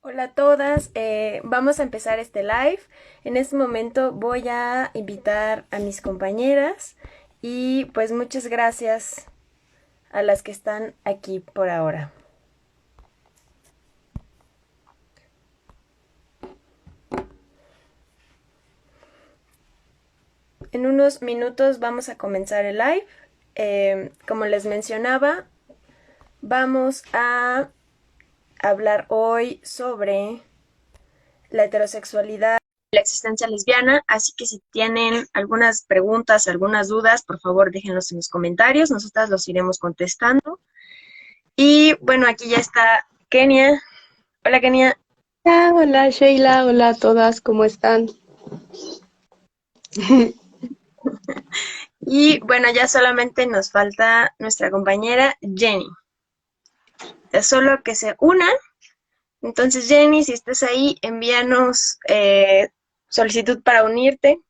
Hola a todas, vamos a empezar este live. En este momento voy a invitar a mis compañeras y pues muchas gracias a las que están aquí por ahora. En unos minutos vamos a comenzar el live. Como les mencionaba, vamos a hablar hoy sobre la heterosexualidad, la existencia lesbiana, así que si tienen algunas preguntas, algunas dudas, por favor déjenlos en los comentarios, nosotras los iremos contestando. Y bueno, aquí ya está Kenia. Hola Kenia. Hola Sheila, hola a todas, ¿cómo están? Y bueno, ya solamente nos falta nuestra compañera Jenny. Es solo que se una. Entonces Jenny, si estás ahí, envíanos solicitud para unirte.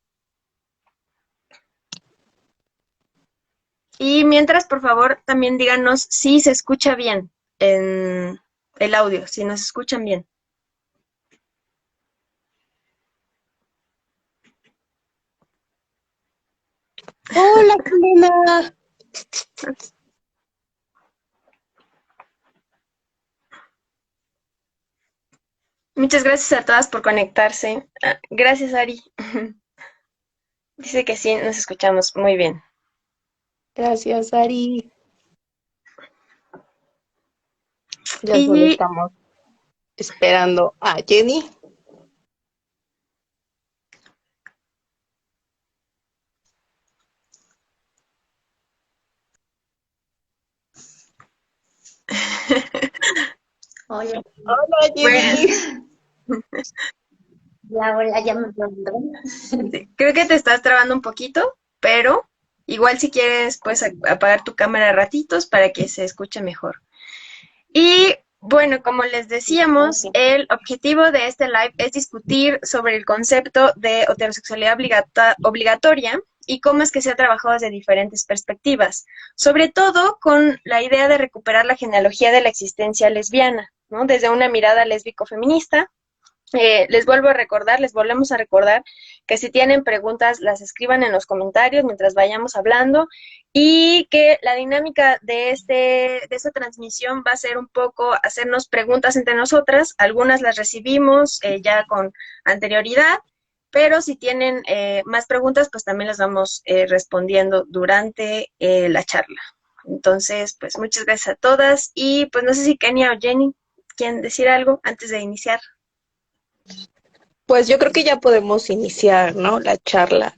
Y mientras, por favor, también díganos si se escucha bien en el audio, si nos escuchan bien. Hola, Jimena. Muchas gracias a todas por conectarse. Gracias, Ari. Dice que sí, nos escuchamos muy bien. Gracias, Ari. Ya solo Y estamos esperando a Jenny. Hola, Hola, bueno, Jenny. hola, ya me preguntó. sí, creo que te estás trabando un poquito, pero igual si quieres puedes apagar tu cámara ratitos para que se escuche mejor. Y bueno, como les decíamos, Ok. el objetivo de este live es discutir sobre el concepto de heterosexualidad obligatoria y cómo es que se ha trabajado desde diferentes perspectivas, sobre todo con la idea de recuperar la genealogía de la existencia lesbiana, ¿no? Desde una mirada lésbico-feminista. Les vuelvo a recordar, les volvemos a recordar que si tienen preguntas las escriban en los comentarios mientras vayamos hablando y que la dinámica de esta transmisión va a ser un poco hacernos preguntas entre nosotras, algunas las recibimos ya con anterioridad, pero si tienen más preguntas pues también las vamos respondiendo durante la charla. Entonces, pues muchas gracias a todas y pues no sé si Kenia o Jenny quieren decir algo antes de iniciar. Pues yo creo que ya podemos iniciar, ¿no? La charla.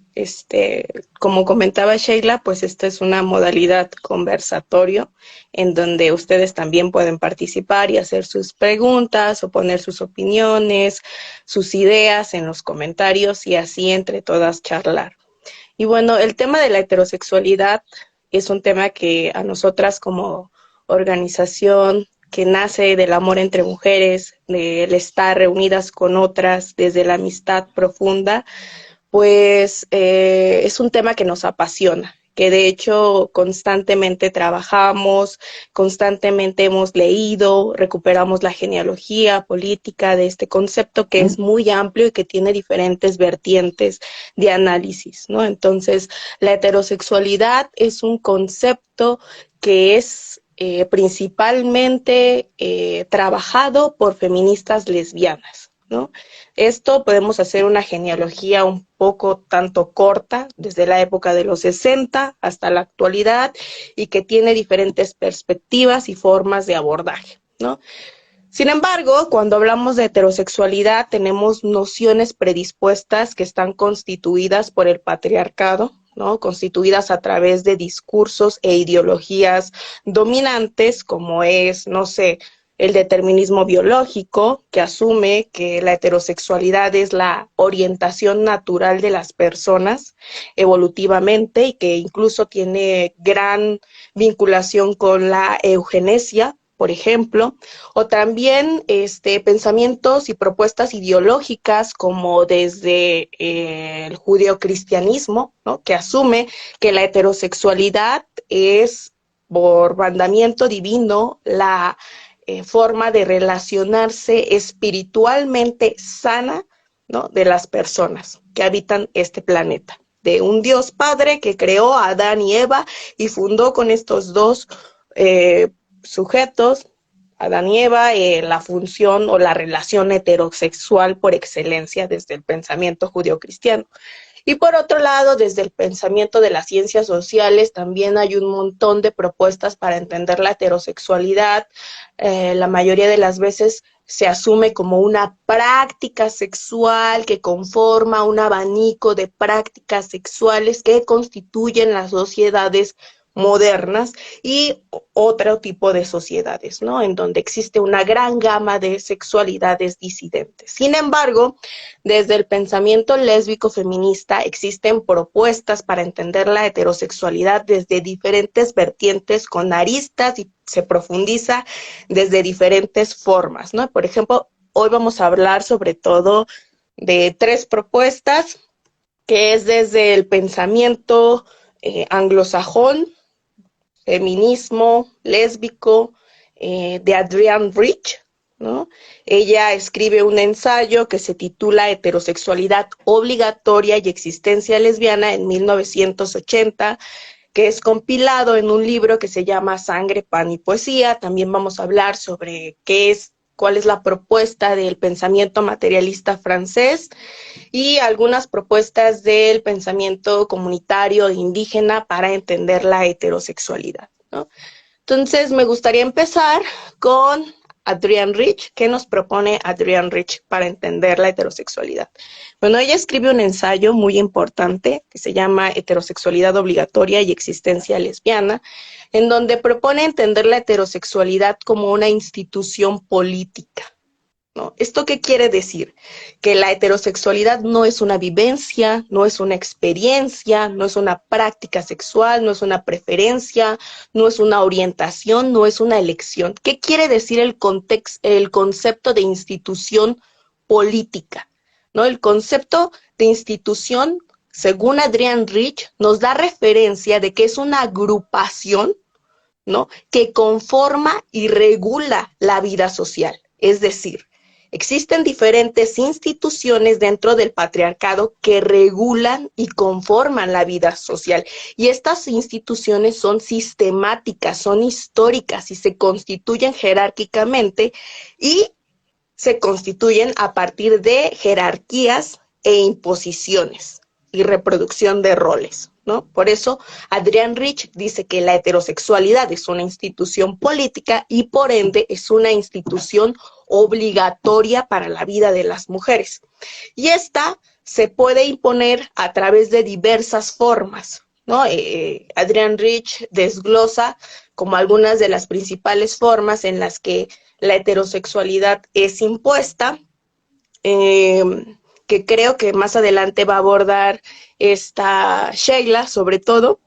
Como comentaba Sheila, pues esta es una modalidad conversatorio en donde ustedes también pueden participar y hacer sus preguntas o poner sus opiniones, sus ideas en los comentarios y así entre todas charlar. Y bueno, el tema de la heterosexualidad es un tema que a nosotras como organización que nace del amor entre mujeres, del estar reunidas con otras desde la amistad profunda, pues es un tema que nos apasiona, que de hecho constantemente trabajamos, constantemente hemos leído, recuperamos la genealogía política de este concepto que es muy amplio y que tiene diferentes vertientes de análisis, ¿no? Entonces, la heterosexualidad es un concepto que es principalmente trabajado por feministas lesbianas, ¿no? Esto podemos hacer una genealogía un poco tanto corta, desde la época de los 60 hasta la actualidad, y que tiene diferentes perspectivas y formas de abordaje, ¿no? Sin embargo, cuando hablamos de heterosexualidad, tenemos nociones predispuestas que están constituidas por el patriarcado, ¿no? Constituidas a través de discursos e ideologías dominantes, como es, no sé, el determinismo biológico, que asume que la heterosexualidad es la orientación natural de las personas evolutivamente y que incluso tiene gran vinculación con la eugenesia, por ejemplo, o también pensamientos y propuestas ideológicas como desde el judeocristianismo, ¿no? Que asume que la heterosexualidad es por mandamiento divino la forma de relacionarse espiritualmente sana, ¿no?, de las personas que habitan este planeta. De un Dios Padre que creó a Adán y Eva y fundó con estos dos sujetos, Adán y Eva, la función o la relación heterosexual por excelencia desde el pensamiento judeocristiano. Y por otro lado, desde el pensamiento de las ciencias sociales, también hay un montón de propuestas para entender la heterosexualidad. La mayoría de las veces se asume como una práctica sexual que conforma un abanico de prácticas sexuales que constituyen las sociedades modernas y otro tipo de sociedades, ¿no?, en donde existe una gran gama de sexualidades disidentes. Sin embargo, desde el pensamiento lésbico feminista existen propuestas para entender la heterosexualidad desde diferentes vertientes con aristas y se profundiza desde diferentes formas, ¿no? Por ejemplo, hoy vamos a hablar sobre todo de 3 propuestas, que es desde el pensamiento anglosajón, feminismo lésbico, de Adrienne Rich, ¿no? Ella escribe un ensayo que se titula Heterosexualidad obligatoria y existencia lesbiana en 1980, que es compilado en un libro que se llama Sangre, Pan y Poesía. También vamos a hablar sobre cuál es la propuesta del pensamiento materialista francés y algunas propuestas del pensamiento comunitario indígena para entender la heterosexualidad, ¿no? Entonces, me gustaría empezar con Adrienne Rich. ¿Qué nos propone Adrienne Rich para entender la heterosexualidad? Bueno, ella escribe un ensayo muy importante que se llama Heterosexualidad obligatoria y existencia lesbiana, en donde propone entender la heterosexualidad como una institución política, ¿no? ¿Esto qué quiere decir? Que la heterosexualidad no es una vivencia, no es una experiencia, no es una práctica sexual, no es una preferencia, no es una orientación, no es una elección. ¿Qué quiere decir el concepto de institución política? ¿No? El concepto de institución, según Adrienne Rich, nos da referencia de que es una agrupación, ¿no?, que conforma y regula la vida social. Es decir, existen diferentes instituciones dentro del patriarcado que regulan y conforman la vida social. Y estas instituciones son sistemáticas, son históricas y se constituyen jerárquicamente y se constituyen a partir de jerarquías e imposiciones y reproducción de roles, ¿no? Por eso, Adrienne Rich dice que la heterosexualidad es una institución política y por ende es una institución obligatoria para la vida de las mujeres. Y esta se puede imponer a través de diversas formas, ¿no? Adrienne Rich desglosa como algunas de las principales formas en las que la heterosexualidad es impuesta, que creo que más adelante va a abordar esta Sheila, sobre todo,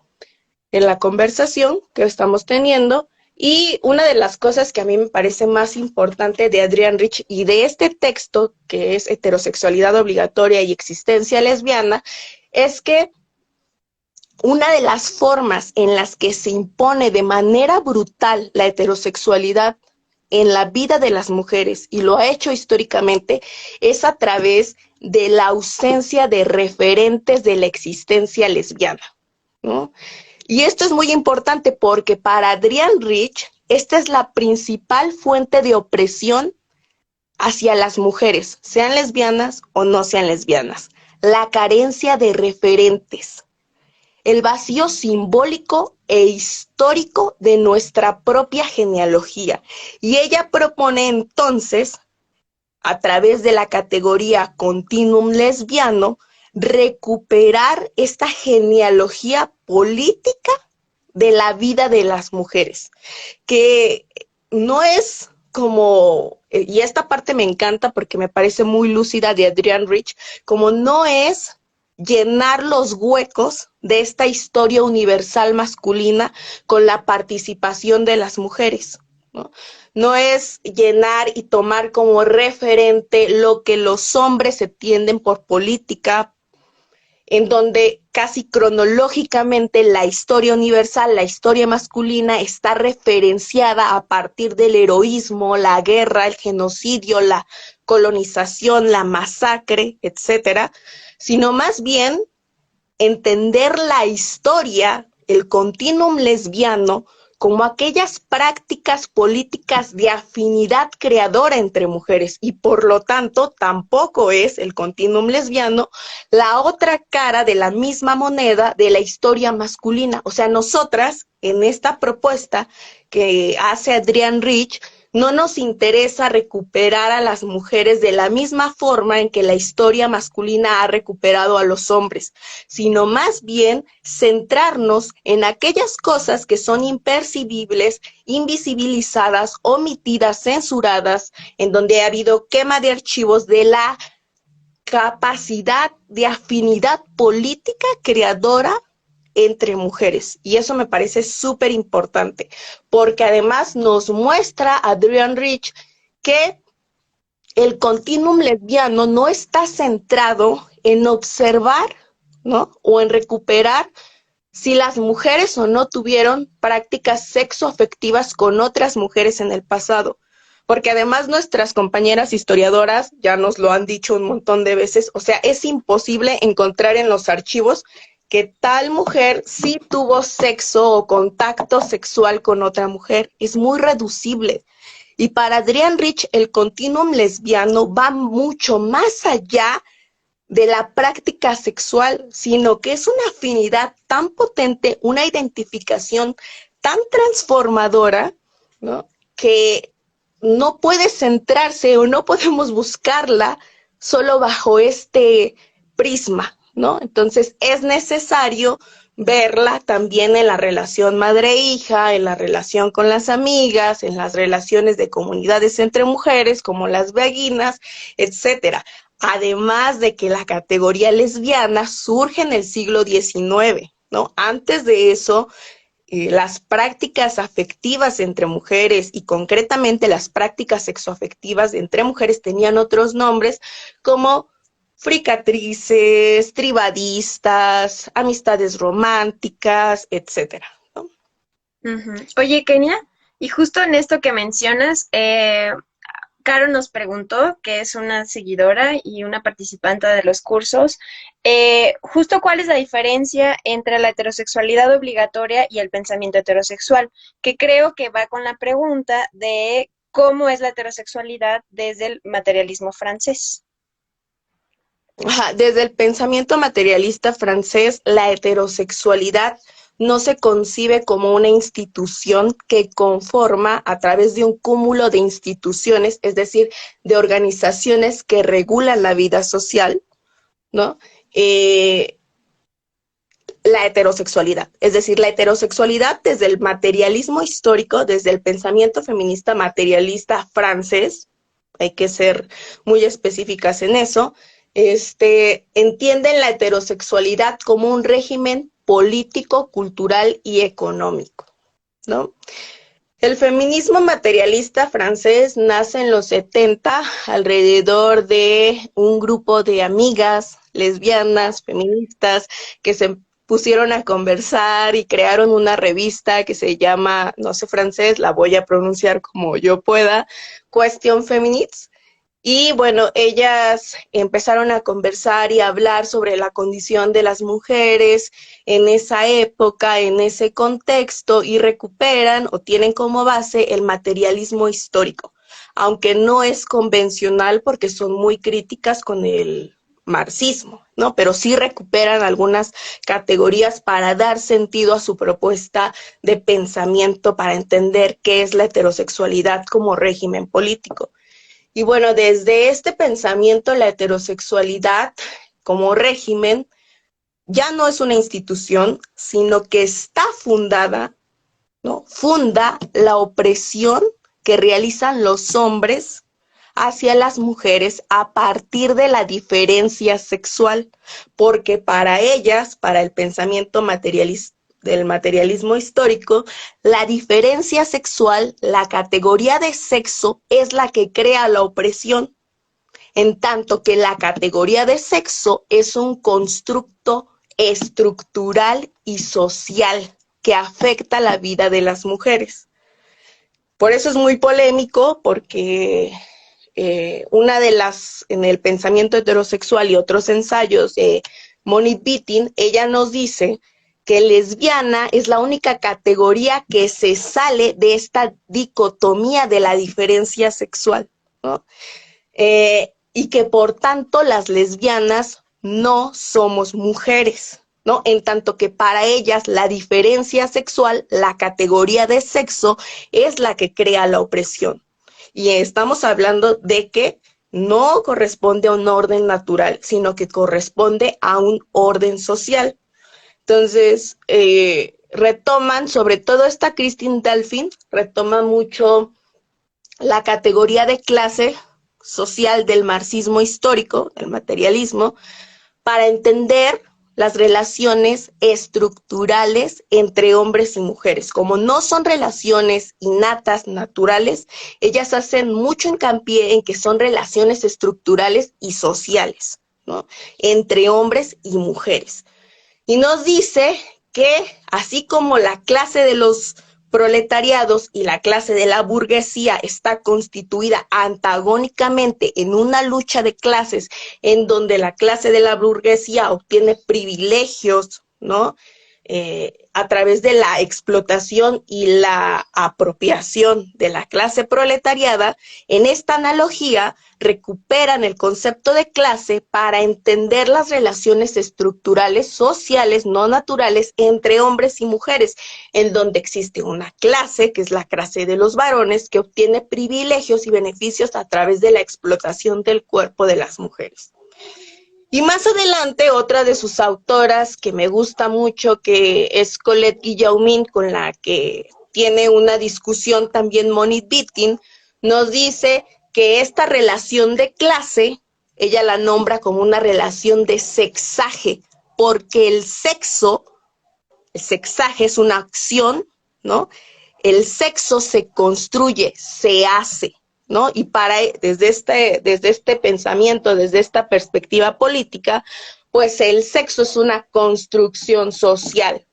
en la conversación que estamos teniendo. Y una de las cosas que a mí me parece más importante de Adrienne Rich y de este texto, que es Heterosexualidad obligatoria y existencia lesbiana, es que una de las formas en las que se impone de manera brutal la heterosexualidad en la vida de las mujeres, y lo ha hecho históricamente, es a través de la ausencia de referentes de la existencia lesbiana, ¿no? Y esto es muy importante porque para Adrienne Rich, esta es la principal fuente de opresión hacia las mujeres, sean lesbianas o no sean lesbianas, la carencia de referentes, el vacío simbólico e histórico de nuestra propia genealogía. Y ella propone entonces, a través de la categoría continuum lesbiano, recuperar esta genealogía política de la vida de las mujeres, que no es como, y esta parte me encanta porque me parece muy lúcida de Adrienne Rich, como no es llenar los huecos de esta historia universal masculina con la participación de las mujeres, ¿no? No es llenar y tomar como referente lo que los hombres entienden por política, en donde casi cronológicamente la historia universal, la historia masculina está referenciada a partir del heroísmo, la guerra, el genocidio, la colonización, la masacre, etcétera, sino más bien entender la historia, el continuum lesbiano, como aquellas prácticas políticas de afinidad creadora entre mujeres, y por lo tanto tampoco es el continuum lesbiano la otra cara de la misma moneda de la historia masculina. O sea, nosotras en esta propuesta que hace Adrienne Rich, no nos interesa recuperar a las mujeres de la misma forma en que la historia masculina ha recuperado a los hombres, sino más bien centrarnos en aquellas cosas que son impercibibles, invisibilizadas, omitidas, censuradas, en donde ha habido quema de archivos de la capacidad de afinidad política creadora entre mujeres. Y eso me parece súper importante, porque además nos muestra Adrienne Rich que el continuum lesbiano no está centrado en observar, ¿no? O en recuperar si las mujeres o no tuvieron prácticas sexoafectivas con otras mujeres en el pasado. Porque además nuestras compañeras historiadoras ya nos lo han dicho un montón de veces, o sea, es imposible encontrar en los archivos que tal mujer sí tuvo sexo o contacto sexual con otra mujer. Es muy reducible. Y para Adrienne Rich, el continuum lesbiano va mucho más allá de la práctica sexual, sino que es una afinidad tan potente, una identificación tan transformadora, ¿no? Que no puede centrarse o no podemos buscarla solo bajo este prisma, ¿no? Entonces es necesario verla también en la relación madre-hija, en la relación con las amigas, en las relaciones de comunidades entre mujeres, como las beguinas, etcétera. Además de que la categoría lesbiana surge en el siglo XIX, ¿no? Antes de eso, las prácticas afectivas entre mujeres y concretamente las prácticas sexoafectivas entre mujeres tenían otros nombres como fricatrices, tribadistas, amistades románticas, etcétera, ¿no? Oye, Kenia, y justo en esto que mencionas, Caro nos preguntó, que es una seguidora y una participante de los cursos, justo cuál es la diferencia entre la heterosexualidad obligatoria y el pensamiento heterosexual, que creo que va con la pregunta de cómo es la heterosexualidad desde el materialismo francés. Ajá, desde el pensamiento materialista francés, la heterosexualidad no se concibe como una institución que conforma a través de un cúmulo de instituciones, es decir, de organizaciones que regulan la vida social, ¿no? La heterosexualidad. Es decir, la heterosexualidad desde el materialismo histórico, desde el pensamiento feminista materialista francés, hay que ser muy específicas en eso, entienden la heterosexualidad como un régimen político, cultural y económico, ¿no? El feminismo materialista francés nace en los 70 alrededor de un grupo de amigas lesbianas, feministas, que se pusieron a conversar y crearon una revista que se llama, no sé francés, la voy a pronunciar como yo pueda, Question Feministe. Y bueno, ellas empezaron a conversar y a hablar sobre la condición de las mujeres en esa época, en ese contexto, y recuperan o tienen como base el materialismo histórico, aunque no es convencional porque son muy críticas con el marxismo, ¿no? Pero sí recuperan algunas categorías para dar sentido a su propuesta de pensamiento, para entender qué es la heterosexualidad como régimen político. Y bueno, desde este pensamiento, la heterosexualidad como régimen ya no es una institución, sino que está fundada, ¿no? Funda la opresión que realizan los hombres hacia las mujeres a partir de la diferencia sexual, porque para ellas, para el pensamiento materialista, del materialismo histórico, la diferencia sexual, la categoría de sexo, es la que crea la opresión, en tanto que la categoría de sexo es un constructo estructural y social que afecta la vida de las mujeres. Por eso es muy polémico, porque una de las, en el pensamiento heterosexual y otros ensayos de Monique Wittig, ella nos dice que lesbiana es la única categoría que se sale de esta dicotomía de la diferencia sexual, ¿no? Y que por tanto las lesbianas no somos mujeres, ¿no? En tanto que para ellas la diferencia sexual, la categoría de sexo, es la que crea la opresión. Y estamos hablando de que no corresponde a un orden natural, sino que corresponde a un orden social. Entonces, retoman, sobre todo esta Christine Delphine, retoma mucho la categoría de clase social del marxismo histórico, del materialismo, para entender las relaciones estructurales entre hombres y mujeres. Como no son relaciones innatas, naturales, ellas hacen mucho hincapié en que son relaciones estructurales y sociales, ¿no? Entre hombres y mujeres. Y nos dice que así como la clase de los proletariados y la clase de la burguesía está constituida antagónicamente en una lucha de clases en donde la clase de la burguesía obtiene privilegios, ¿no? A través de la explotación y la apropiación de la clase proletariada, en esta analogía recuperan el concepto de clase para entender las relaciones estructurales, sociales, no naturales, entre hombres y mujeres, en donde existe una clase, que es la clase de los varones, que obtiene privilegios y beneficios a través de la explotación del cuerpo de las mujeres. Y más adelante, otra de sus autoras que me gusta mucho, que es Colette Guillaumin, con la que tiene una discusión también Monique Wittig, nos dice que esta relación de clase, ella la nombra como una relación de sexaje, porque el sexaje es una acción, ¿no? El sexo se construye, se hace, ¿no? Y desde este pensamiento, desde esta perspectiva política, pues el sexo es una construcción social,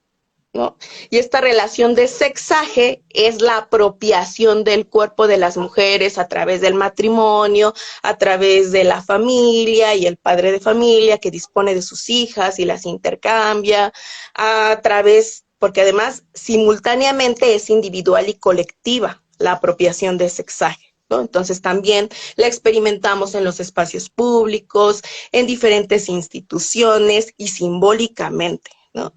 ¿no? Y esta relación de sexaje es la apropiación del cuerpo de las mujeres a través del matrimonio, a través de la familia y el padre de familia que dispone de sus hijas y las intercambia, porque además simultáneamente es individual y colectiva la apropiación de sexaje, ¿no? Entonces también la experimentamos en los espacios públicos, en diferentes instituciones y simbólicamente, ¿no?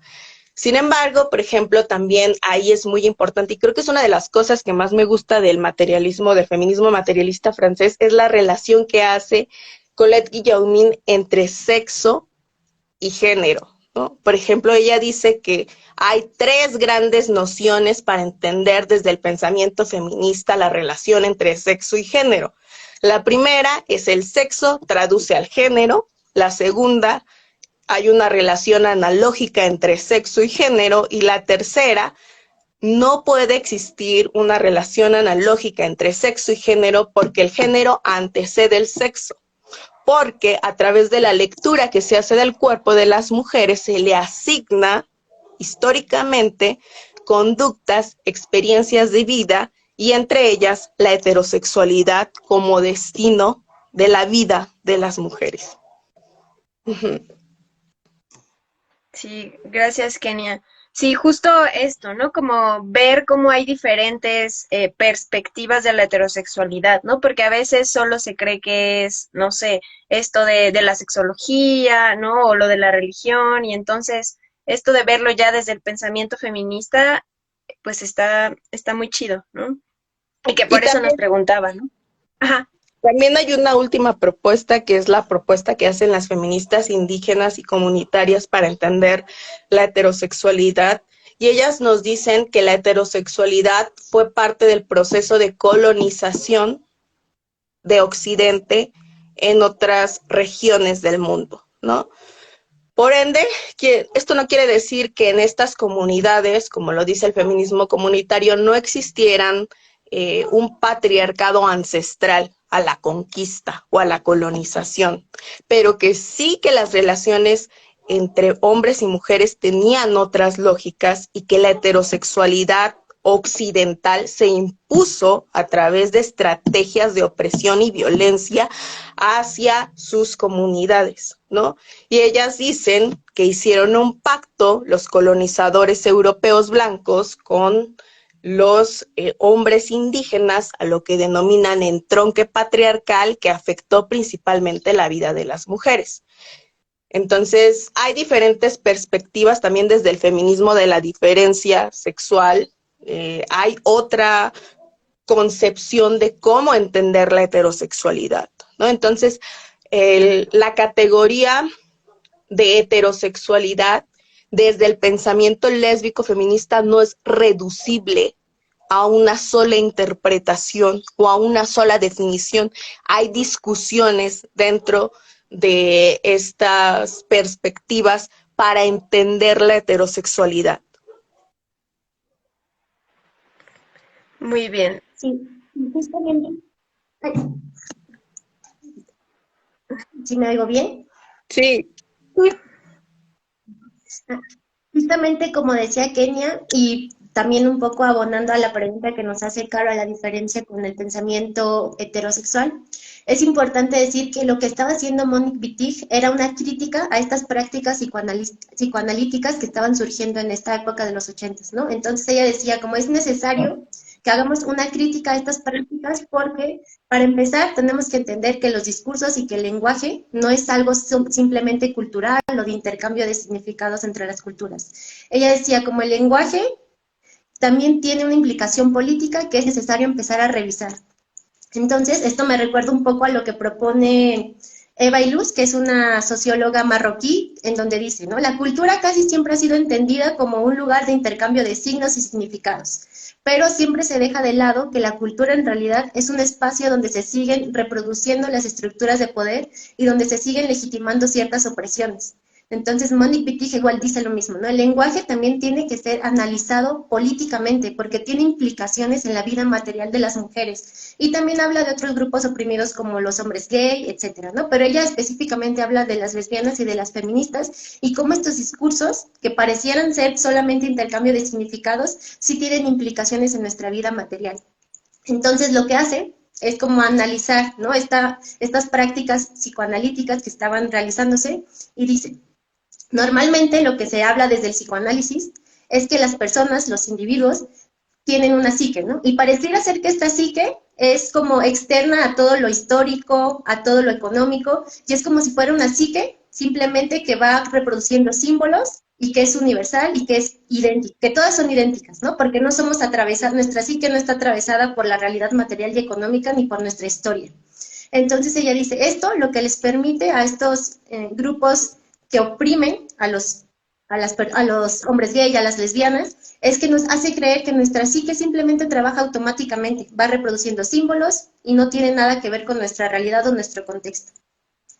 Sin embargo, por ejemplo, también ahí es muy importante, y creo que es una de las cosas que más me gusta del materialismo, del feminismo materialista francés, es la relación que hace Colette Guillaumin entre sexo y género, ¿no? Por ejemplo, ella dice que hay 3 grandes nociones para entender desde el pensamiento feminista la relación entre sexo y género. La primera es el sexo traduce al género, la segunda, hay una relación analógica entre sexo y género, y la tercera, no puede existir una relación analógica entre sexo y género porque el género antecede el sexo, porque a través de la lectura que se hace del cuerpo de las mujeres se le asigna históricamente conductas, experiencias de vida, y entre ellas la heterosexualidad como destino de la vida de las mujeres. Sí, gracias, Kenia. Sí, justo esto, ¿no? Como ver cómo hay diferentes perspectivas de la heterosexualidad, ¿no? Porque a veces solo se cree que es, no sé, esto de la sexología, ¿no? O lo de la religión, y entonces esto de verlo ya desde el pensamiento feminista, pues está muy chido, ¿no? Y que Y por eso nos también preguntaban, ¿no? Ajá. También hay una última propuesta, que es la propuesta que hacen las feministas indígenas y comunitarias para entender la heterosexualidad. Y ellas nos dicen que la heterosexualidad fue parte del proceso de colonización de Occidente en otras regiones del mundo, ¿no? Por ende, esto no quiere decir que en estas comunidades, como lo dice el feminismo comunitario, no existieran un patriarcado ancestral a la conquista o a la colonización, pero que sí que las relaciones entre hombres y mujeres tenían otras lógicas y que la heterosexualidad occidental se impuso a través de estrategias de opresión y violencia hacia sus comunidades, ¿no? Y ellas dicen que hicieron un pacto los colonizadores europeos blancos con los hombres indígenas, a lo que denominan entronque patriarcal, que afectó principalmente la vida de las mujeres. Entonces, hay diferentes perspectivas también desde el feminismo de la diferencia sexual. Hay otra concepción de cómo entender la heterosexualidad, ¿no? Entonces, la categoría de heterosexualidad desde el pensamiento lésbico feminista no es reducible a una sola interpretación o a una sola definición. Hay discusiones dentro de estas perspectivas para entender la heterosexualidad. Muy bien. Sí, justamente. Ay, ¿sí me oigo bien? Sí. Justamente como decía Kenia, y también un poco abonando a la pregunta que nos hace Caro a la diferencia con el pensamiento heterosexual, es importante decir que lo que estaba haciendo Monique Wittig era una crítica a estas prácticas psicoanalíticas que estaban surgiendo en esta época de los 80, ¿no? Entonces ella decía, como es necesario que hagamos una crítica a estas prácticas porque, para empezar, tenemos que entender que los discursos y que el lenguaje no es algo simplemente cultural o de intercambio de significados entre las culturas. Ella decía, como el lenguaje también tiene una implicación política que es necesario empezar a revisar. Entonces, esto me recuerda un poco a lo que propone Eva Illouz, que es una socióloga marroquí, en donde dice, ¿no? La cultura casi siempre ha sido entendida como un lugar de intercambio de signos y significados, pero siempre se deja de lado que la cultura en realidad es un espacio donde se siguen reproduciendo las estructuras de poder y donde se siguen legitimando ciertas opresiones. Entonces, Monique Wittig igual dice lo mismo, ¿no? El lenguaje también tiene que ser analizado políticamente porque tiene implicaciones en la vida material de las mujeres. Y también habla de otros grupos oprimidos como los hombres gay, etcétera, ¿no? Pero ella específicamente habla de las lesbianas y de las feministas y cómo estos discursos, que parecieran ser solamente intercambio de significados, sí tienen implicaciones en nuestra vida material. Entonces, lo que hace es como analizar, ¿no? Estas prácticas psicoanalíticas que estaban realizándose y dice, normalmente lo que se habla desde el psicoanálisis es que las personas, los individuos, tienen una psique, ¿no? Y pareciera ser que esta psique es como externa a todo lo histórico, a todo lo económico, y es como si fuera una psique simplemente que va reproduciendo símbolos y que es universal y que es idéntica, que todas son idénticas, ¿no? Porque no somos atravesadas, nuestra psique no está atravesada por la realidad material y económica ni por nuestra historia. Entonces ella dice, esto lo que les permite a estos grupos que oprimen a los hombres gay y a las lesbianas, es que nos hace creer que nuestra psique simplemente trabaja automáticamente, va reproduciendo símbolos y no tiene nada que ver con nuestra realidad o nuestro contexto.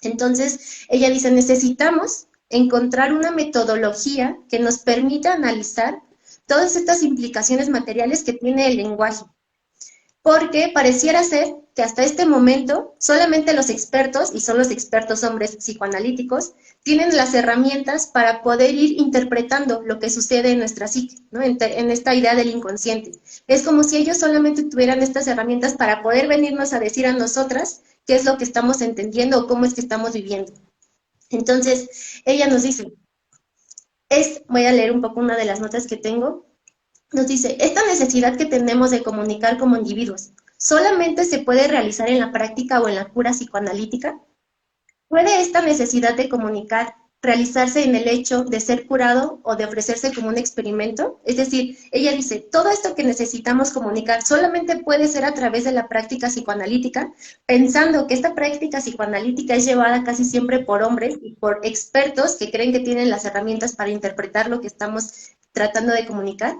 Entonces, ella dice, necesitamos encontrar una metodología que nos permita analizar todas estas implicaciones materiales que tiene el lenguaje, porque pareciera ser que hasta este momento solamente los expertos, y son los expertos hombres psicoanalíticos, tienen las herramientas para poder ir interpretando lo que sucede en nuestra psique, ¿no? En esta idea del inconsciente. Es como si ellos solamente tuvieran estas herramientas para poder venirnos a decir a nosotras qué es lo que estamos entendiendo o cómo es que estamos viviendo. Entonces, ella nos dice, voy a leer un poco una de las notas que tengo, nos dice, esta necesidad que tenemos de comunicar como individuos, ¿solamente se puede realizar en la práctica o en la cura psicoanalítica? ¿Puede esta necesidad de comunicar realizarse en el hecho de ser curado o de ofrecerse como un experimento? Es decir, ella dice, todo esto que necesitamos comunicar solamente puede ser a través de la práctica psicoanalítica, pensando que esta práctica psicoanalítica es llevada casi siempre por hombres y por expertos que creen que tienen las herramientas para interpretar lo que estamos tratando de comunicar.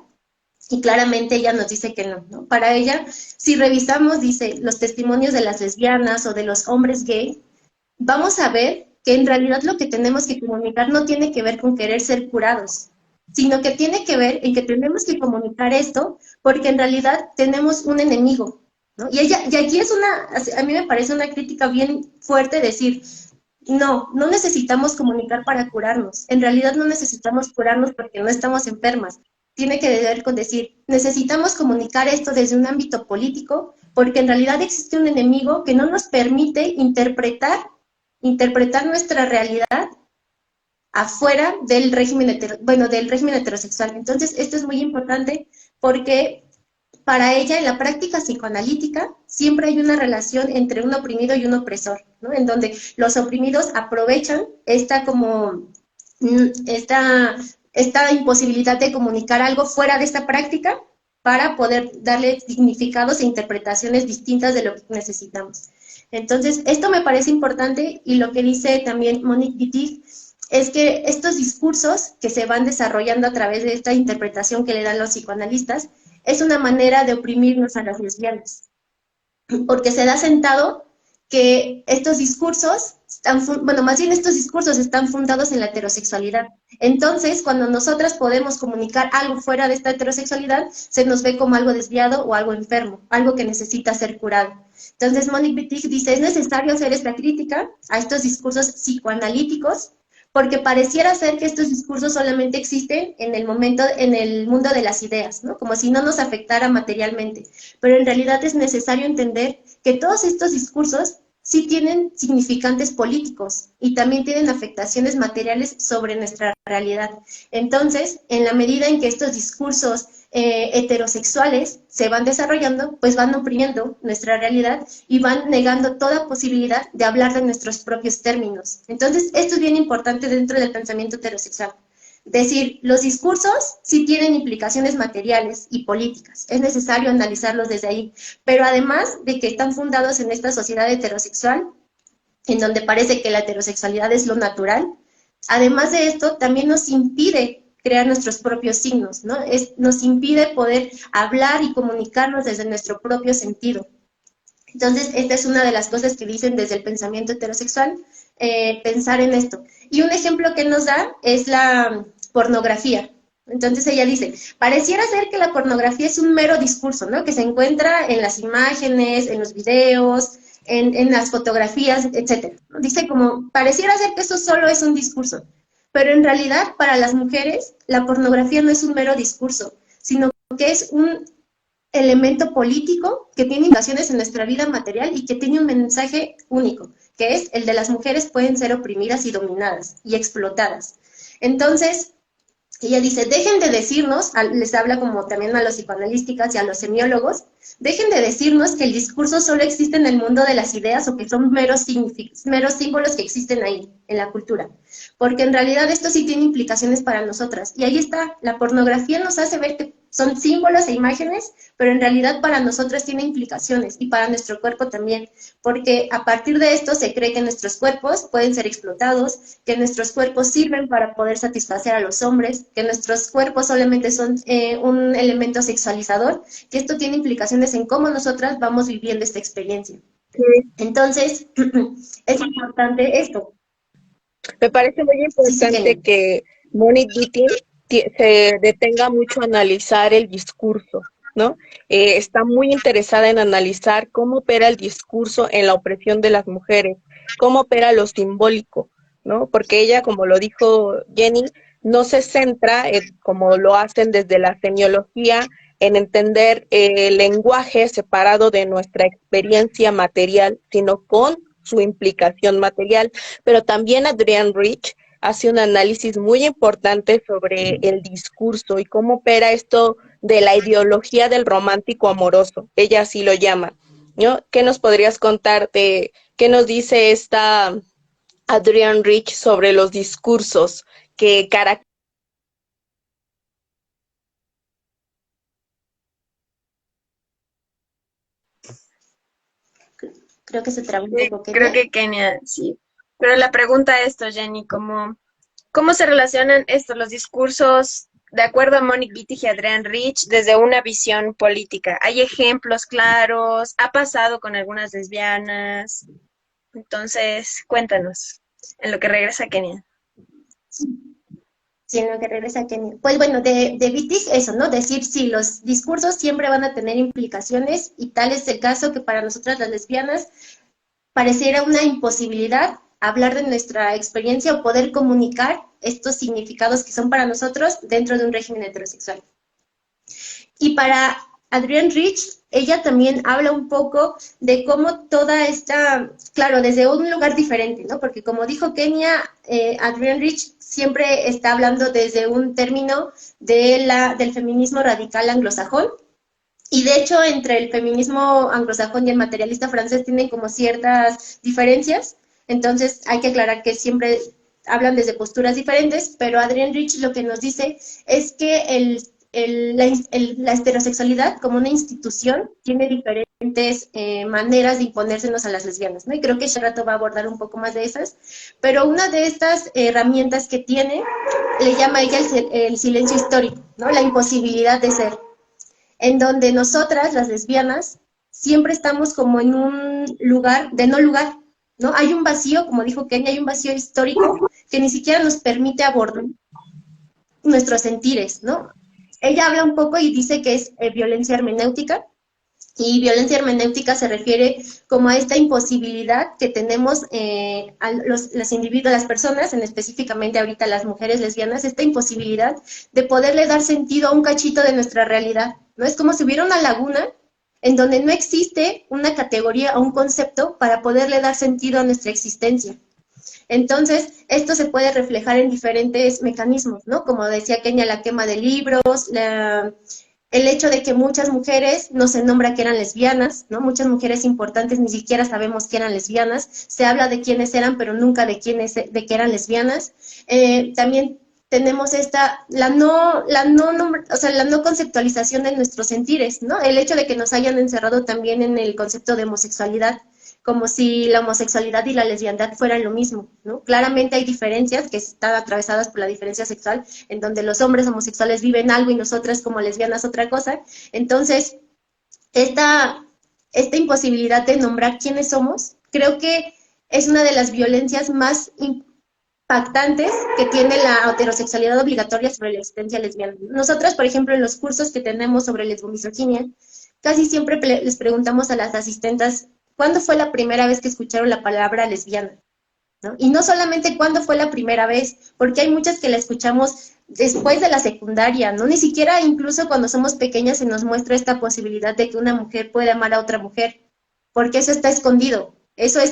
Y claramente ella nos dice que no, ¿no? Para ella, si revisamos, dice, los testimonios de las lesbianas o de los hombres gay, vamos a ver que en realidad lo que tenemos que comunicar no tiene que ver con querer ser curados, sino que tiene que ver en que tenemos que comunicar esto porque en realidad tenemos un enemigo, ¿no? Y aquí es a mí me parece una crítica bien fuerte decir, no necesitamos comunicar para curarnos. En realidad no necesitamos curarnos porque no estamos enfermas. Tiene que ver con decir, necesitamos comunicar esto desde un ámbito político porque en realidad existe un enemigo que no nos permite interpretar nuestra realidad afuera del régimen, del régimen heterosexual. Entonces, esto es muy importante porque para ella, en la práctica psicoanalítica, siempre hay una relación entre un oprimido y un opresor, ¿no? En donde los oprimidos aprovechan esta imposibilidad de comunicar algo fuera de esta práctica para poder darle significados e interpretaciones distintas de lo que necesitamos. Entonces, esto me parece importante y lo que dice también Monique Wittig es que estos discursos que se van desarrollando a través de esta interpretación que le dan los psicoanalistas es una manera de oprimirnos a las lesbianas, porque se da sentado que estos discursos estos discursos están fundados en la heterosexualidad. Entonces, cuando nosotras podemos comunicar algo fuera de esta heterosexualidad, se nos ve como algo desviado o algo enfermo, algo que necesita ser curado. Entonces, Monique Wittig dice, es necesario hacer esta crítica a estos discursos psicoanalíticos, porque pareciera ser que estos discursos solamente existen en el mundo de las ideas, ¿no? Como si no nos afectara materialmente. Pero en realidad es necesario entender que todos estos discursos sí tienen significantes políticos y también tienen afectaciones materiales sobre nuestra realidad. Entonces, en la medida en que estos discursos heterosexuales se van desarrollando, pues van oprimiendo nuestra realidad y van negando toda posibilidad de hablar de nuestros propios términos. Entonces, esto es bien importante dentro del pensamiento heterosexual. Decir, los discursos sí tienen implicaciones materiales y políticas, es necesario analizarlos desde ahí, pero además de que están fundados en esta sociedad heterosexual, en donde parece que la heterosexualidad es lo natural, además de esto también nos impide crear nuestros propios signos, ¿no? Nos impide poder hablar y comunicarnos desde nuestro propio sentido. Entonces, esta es una de las cosas que dicen desde el pensamiento heterosexual, pensar en esto. Y un ejemplo que nos da es la pornografía. Entonces ella dice, pareciera ser que la pornografía es un mero discurso, ¿no? Que se encuentra en las imágenes, en los videos, en las fotografías, etcétera. Dice como, pareciera ser que eso solo es un discurso, pero en realidad para las mujeres la pornografía no es un mero discurso, sino que es un elemento político que tiene implicaciones en nuestra vida material y que tiene un mensaje único, que es el de las mujeres pueden ser oprimidas y dominadas y explotadas. Entonces, ella dice, dejen de decirnos, les habla como también a los psicoanalísticas y a los semiólogos, dejen de decirnos que el discurso solo existe en el mundo de las ideas o que son meros símbolos que existen ahí, en la cultura. Porque en realidad esto sí tiene implicaciones para nosotras. Y ahí está, la pornografía nos hace ver que son símbolos e imágenes, pero en realidad para nosotras tiene implicaciones y para nuestro cuerpo también, porque a partir de esto se cree que nuestros cuerpos pueden ser explotados, que nuestros cuerpos sirven para poder satisfacer a los hombres, que nuestros cuerpos solamente son un elemento sexualizador, que esto tiene implicaciones en cómo nosotras vamos viviendo esta experiencia. Entonces, es importante esto. Me parece muy importante que Monique Wittig se detenga mucho a analizar el discurso, ¿no? Está muy interesada en analizar cómo opera el discurso en la opresión de las mujeres, cómo opera lo simbólico, ¿no? Porque ella, como lo dijo Jenny, no se centra, como lo hacen desde la semiología, en entender el lenguaje separado de nuestra experiencia material, sino con su implicación material. Pero también Adrienne Rich hace un análisis muy importante sobre el discurso y cómo opera esto de la ideología del romántico amoroso. Ella así lo llama, ¿no? ¿Qué nos podrías contar de qué nos dice esta Adrienne Rich sobre los discursos que caracterizan? Creo que se trabó un poco. Creo que Kenia, sí. Pero la pregunta es esto, Jenny, ¿cómo se relacionan los discursos, de acuerdo a Monique Wittig y Adrienne Rich, desde una visión política? ¿Hay ejemplos claros? ¿Ha pasado con algunas lesbianas? Entonces, cuéntanos, en lo que regresa Kenia. Sí, en lo que regresa Kenia. Pues bueno, de Wittig eso, ¿no? Decir, sí, los discursos siempre van a tener implicaciones y tal es el caso que para nosotras las lesbianas pareciera una imposibilidad hablar de nuestra experiencia o poder comunicar estos significados que son para nosotros dentro de un régimen heterosexual. Y para Adrienne Rich, ella también habla un poco de cómo toda esta, claro, desde un lugar diferente, ¿no? Porque como dijo Kenia, Adrienne Rich siempre está hablando desde un término del feminismo radical anglosajón, y de hecho entre el feminismo anglosajón y el materialista francés tienen como ciertas diferencias, entonces hay que aclarar que siempre hablan desde posturas diferentes, pero Adrienne Rich lo que nos dice es que la heterosexualidad como una institución tiene diferentes maneras de imponérsenos a las lesbianas, ¿no? Y creo que este rato va a abordar un poco más de esas, pero una de estas herramientas que tiene, le llama a ella el silencio histórico, ¿no? La imposibilidad de ser, en donde nosotras, las lesbianas, siempre estamos como en un lugar de no lugar, ¿no? Hay un vacío, como dijo Kenia, hay un vacío histórico que ni siquiera nos permite abordar nuestros sentires, ¿no? Ella habla un poco y dice que es violencia hermenéutica, y violencia hermenéutica se refiere como a esta imposibilidad que tenemos los individuos, las personas, en específicamente ahorita las mujeres lesbianas, esta imposibilidad de poderle dar sentido a un cachito de nuestra realidad, ¿no? Es como si hubiera una laguna en donde no existe una categoría o un concepto para poderle dar sentido a nuestra existencia. Entonces, esto se puede reflejar en diferentes mecanismos, ¿no? Como decía Kenia, la quema de libros, el hecho de que muchas mujeres no se nombra que eran lesbianas, ¿no? Muchas mujeres importantes ni siquiera sabemos que eran lesbianas, se habla de quiénes eran, pero nunca de que eran lesbianas. También tenemos la no conceptualización de nuestros sentires, ¿no? El hecho de que nos hayan encerrado también en el concepto de homosexualidad, como si la homosexualidad y la lesbiandad fueran lo mismo, ¿no? Claramente hay diferencias que están atravesadas por la diferencia sexual, en donde los hombres homosexuales viven algo y nosotras como lesbianas otra cosa. Entonces, esta imposibilidad de nombrar quiénes somos, creo que es una de las violencias más impactantes que tiene la heterosexualidad obligatoria sobre la existencia lesbiana. Nosotras, por ejemplo, en los cursos que tenemos sobre lesbomisoginia, casi siempre les preguntamos a las asistentas ¿cuándo fue la primera vez que escucharon la palabra lesbiana? ¿No? Y no solamente cuándo fue la primera vez, porque hay muchas que la escuchamos después de la secundaria, ¿no? Ni siquiera incluso cuando somos pequeñas se nos muestra esta posibilidad de que una mujer puede amar a otra mujer, porque eso está escondido. Eso es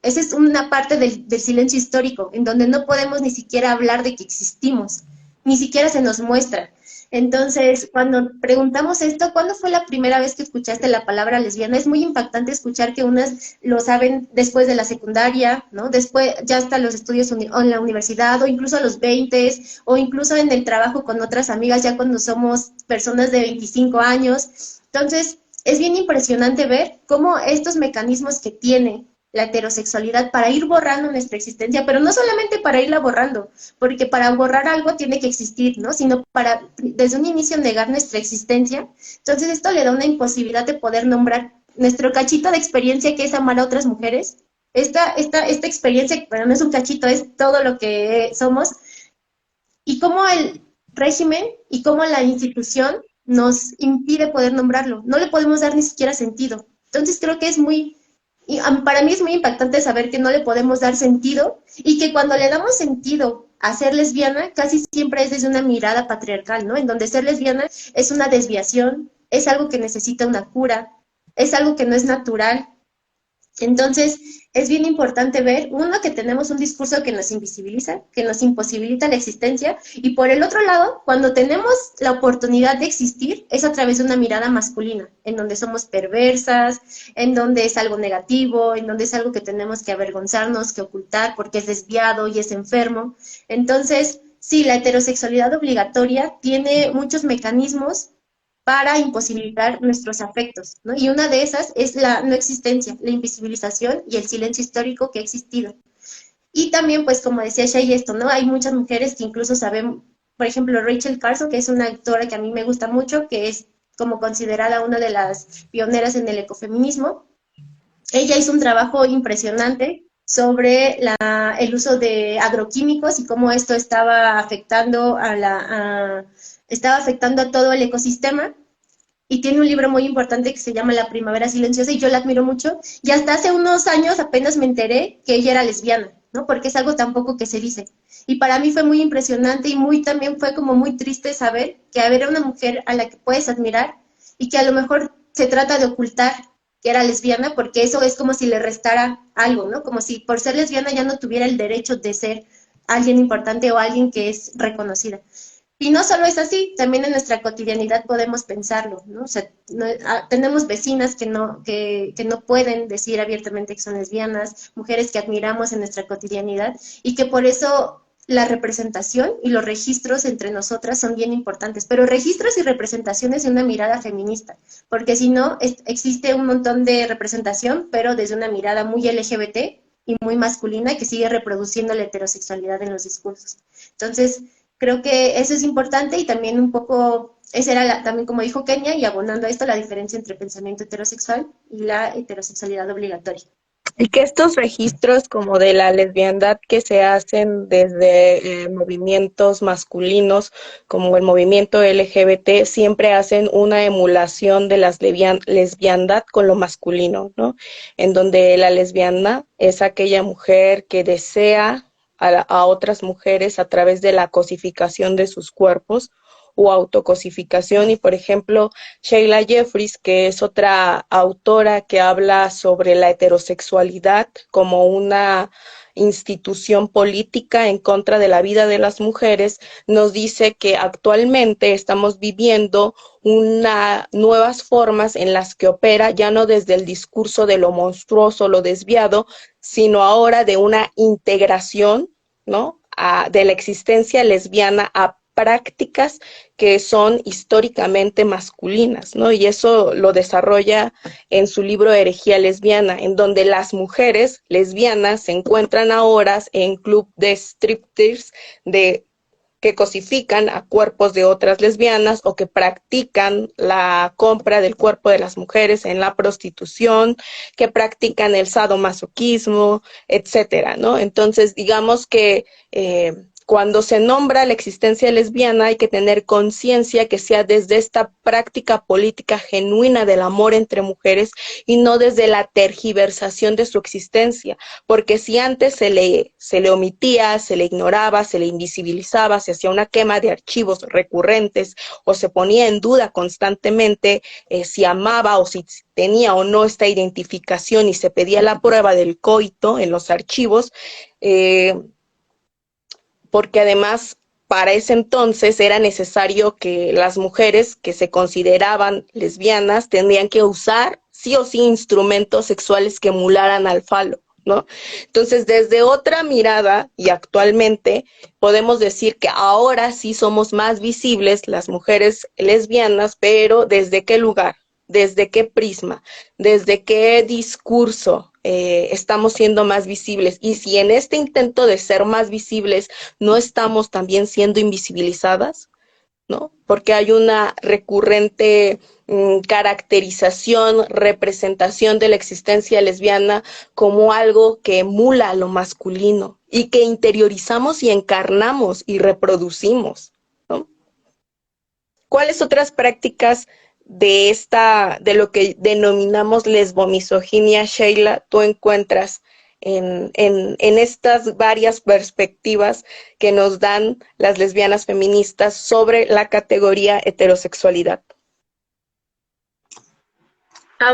esa es una parte del silencio histórico, en donde no podemos ni siquiera hablar de que existimos, ni siquiera se nos muestra. Entonces, cuando preguntamos esto, ¿cuándo fue la primera vez que escuchaste la palabra lesbiana? Es muy impactante escuchar que unas lo saben después de la secundaria, ¿no? Después, ya hasta los estudios en la universidad, o incluso a los 20, o incluso en el trabajo con otras amigas, ya cuando somos personas de 25 años. Entonces, es bien impresionante ver cómo estos mecanismos que tiene la heterosexualidad para ir borrando nuestra existencia, pero no solamente para irla borrando, porque para borrar algo tiene que existir, ¿no? Sino para desde un inicio negar nuestra existencia. Entonces esto le da una imposibilidad de poder nombrar nuestro cachito de experiencia que es amar a otras mujeres. Esta experiencia, bueno, no es un cachito, es todo lo que somos, y cómo el régimen y cómo la institución nos impide poder nombrarlo. No le podemos dar ni siquiera sentido. Entonces creo que para mí es muy impactante saber que no le podemos dar sentido y que cuando le damos sentido a ser lesbiana, casi siempre es desde una mirada patriarcal, ¿no? En donde ser lesbiana es una desviación, es algo que necesita una cura, es algo que no es natural. Entonces, es bien importante ver, uno, que tenemos un discurso que nos invisibiliza, que nos imposibilita la existencia, y por el otro lado, cuando tenemos la oportunidad de existir, es a través de una mirada masculina, en donde somos perversas, en donde es algo negativo, en donde es algo que tenemos que avergonzarnos, que ocultar, porque es desviado y es enfermo. Entonces, sí, la heterosexualidad obligatoria tiene muchos mecanismos para imposibilitar nuestros afectos, ¿no? Y una de esas es la no existencia, la invisibilización y el silencio histórico que ha existido. Y también, pues, como decía Shay, esto, ¿no? Hay muchas mujeres que incluso saben, por ejemplo, Rachel Carson, que es una actora que a mí me gusta mucho, que es como considerada una de las pioneras en el ecofeminismo. Ella hizo un trabajo impresionante sobre el uso de agroquímicos y cómo esto estaba afectando a todo el ecosistema, y tiene un libro muy importante que se llama La Primavera Silenciosa, y yo la admiro mucho, y hasta hace unos años apenas me enteré que ella era lesbiana, ¿no? Porque es algo tampoco que se dice. Y para mí fue muy impresionante y muy también fue como muy triste saber que haber una mujer a la que puedes admirar y que a lo mejor se trata de ocultar que era lesbiana, porque eso es como si le restara algo, ¿no? Como si por ser lesbiana ya no tuviera el derecho de ser alguien importante o alguien que es reconocida. Y no solo es así, también en nuestra cotidianidad podemos pensarlo, ¿no? O sea, tenemos vecinas que no pueden decir abiertamente que son lesbianas, mujeres que admiramos en nuestra cotidianidad y que por eso la representación y los registros entre nosotras son bien importantes, pero registros y representaciones de una mirada feminista, porque si no, existe un montón de representación, pero desde una mirada muy LGBT y muy masculina que sigue reproduciendo la heterosexualidad en los discursos. Entonces, creo que eso es importante y también un poco, esa era también como dijo Kenia, y abonando a esto, la diferencia entre pensamiento heterosexual y la heterosexualidad obligatoria. Y que estos registros como de la lesbiandad que se hacen desde movimientos masculinos, como el movimiento LGBT, siempre hacen una emulación de las lesbiandad con lo masculino, ¿no? En donde la lesbiana es aquella mujer que desea a otras mujeres a través de la cosificación de sus cuerpos o autocosificación. Y por ejemplo, Sheila Jeffries, que es otra autora que habla sobre la heterosexualidad como una institución política en contra de la vida de las mujeres, nos dice que actualmente estamos viviendo nuevas formas en las que opera ya no desde el discurso de lo monstruoso, lo desviado, sino ahora de una integración, ¿no? De la existencia lesbiana a prácticas que son históricamente masculinas, ¿no? Y eso lo desarrolla en su libro Herejía Lesbiana, en donde las mujeres lesbianas se encuentran ahora en club de striptease que cosifican a cuerpos de otras lesbianas o que practican la compra del cuerpo de las mujeres en la prostitución, que practican el sadomasoquismo, etcétera, ¿no? Entonces, digamos que cuando se nombra la existencia lesbiana hay que tener conciencia que sea desde esta práctica política genuina del amor entre mujeres y no desde la tergiversación de su existencia, porque si antes se le omitía, se le ignoraba, se le invisibilizaba, se hacía una quema de archivos recurrentes o se ponía en duda constantemente si amaba o si tenía o no esta identificación y se pedía la prueba del coito en los archivos, porque además para ese entonces era necesario que las mujeres que se consideraban lesbianas tendrían que usar sí o sí instrumentos sexuales que emularan al falo, ¿no? Entonces, desde otra mirada y actualmente podemos decir que ahora sí somos más visibles las mujeres lesbianas, pero ¿desde qué lugar? ¿Desde qué prisma? ¿Desde qué discurso estamos siendo más visibles? Y si en este intento de ser más visibles no estamos también siendo invisibilizadas, ¿no? Porque hay una recurrente caracterización, representación de la existencia lesbiana como algo que emula lo masculino y que interiorizamos y encarnamos y reproducimos, ¿no? ¿Cuáles otras prácticas de lo que denominamos lesbomisoginia, Sheila, tú encuentras en estas varias perspectivas que nos dan las lesbianas feministas sobre la categoría heterosexualidad?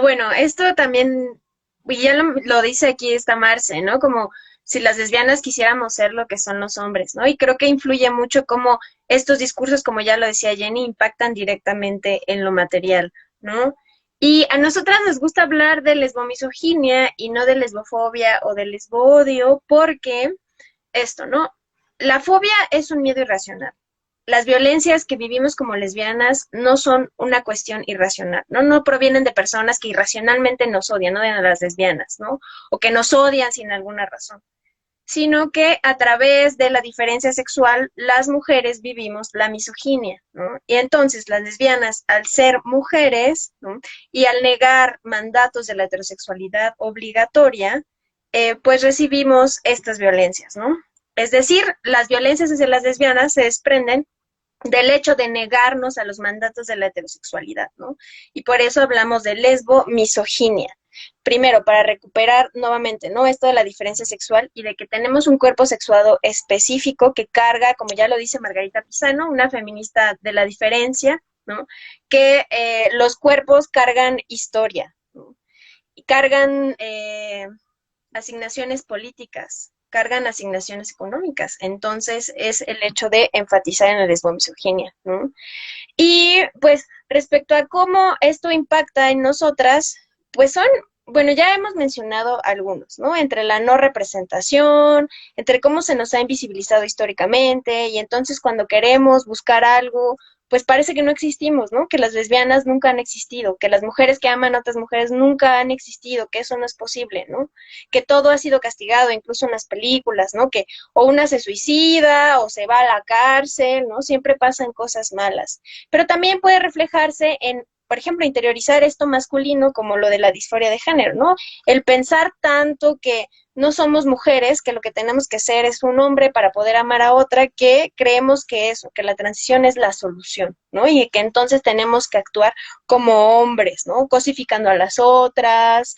Bueno, esto también, y ya lo dice aquí esta Marce, ¿no? Como si las lesbianas quisiéramos ser lo que son los hombres, ¿no? Y creo que influye mucho cómo estos discursos, como ya lo decía Jenny, impactan directamente en lo material, ¿no? Y a nosotras nos gusta hablar de lesbomisoginia y no de lesbofobia o de lesbodio, porque esto, ¿no? La fobia es un miedo irracional. Las violencias que vivimos como lesbianas no son una cuestión irracional, ¿no? No provienen de personas que irracionalmente nos odian, no de las lesbianas, ¿no? O que nos odian sin alguna razón, sino que a través de la diferencia sexual, las mujeres vivimos la misoginia, ¿no? Y entonces las lesbianas, al ser mujeres, ¿no? Y al negar mandatos de la heterosexualidad obligatoria, pues recibimos estas violencias, ¿no? Es decir, las violencias hacia las lesbianas se desprenden del hecho de negarnos a los mandatos de la heterosexualidad, ¿no? Y por eso hablamos de lesbo-misoginia. Primero, para recuperar nuevamente, ¿no? Esto de la diferencia sexual y de que tenemos un cuerpo sexuado específico que carga, como ya lo dice Margarita Pisano, una feminista de la diferencia, ¿no? Que los cuerpos cargan historia, ¿no? Y cargan asignaciones políticas, cargan asignaciones económicas. Entonces, es el hecho de enfatizar en la lesbomisoginia, ¿no? Y pues respecto a cómo esto impacta en nosotras, pues son, bueno, ya hemos mencionado algunos, ¿no? Entre la no representación, entre cómo se nos ha invisibilizado históricamente, y entonces cuando queremos buscar algo, pues parece que no existimos, ¿no? Que las lesbianas nunca han existido, que las mujeres que aman a otras mujeres nunca han existido, que eso no es posible, ¿no? Que todo ha sido castigado, incluso en las películas, ¿no? Que o una se suicida o se va a la cárcel, ¿no? Siempre pasan cosas malas. Pero también puede reflejarse en, por ejemplo, interiorizar esto masculino como lo de la disforia de género, ¿no? El pensar tanto que no somos mujeres, que lo que tenemos que ser es un hombre para poder amar a otra, que creemos que eso, que la transición es la solución, ¿no? Y que entonces tenemos que actuar como hombres, ¿no? Cosificando a las otras,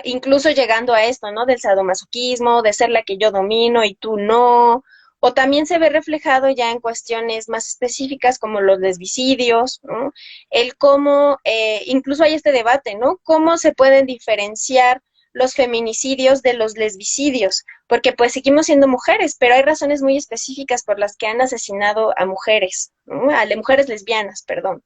incluso llegando a esto, ¿no? Del sadomasoquismo, de ser la que yo domino y tú no, o también se ve reflejado ya en cuestiones más específicas como los lesbicidios, ¿no? El cómo, incluso hay este debate, ¿no? ¿Cómo se pueden diferenciar los feminicidios de los lesbicidios? Porque pues seguimos siendo mujeres, pero hay razones muy específicas por las que han asesinado a mujeres, ¿no? A mujeres lesbianas, perdón.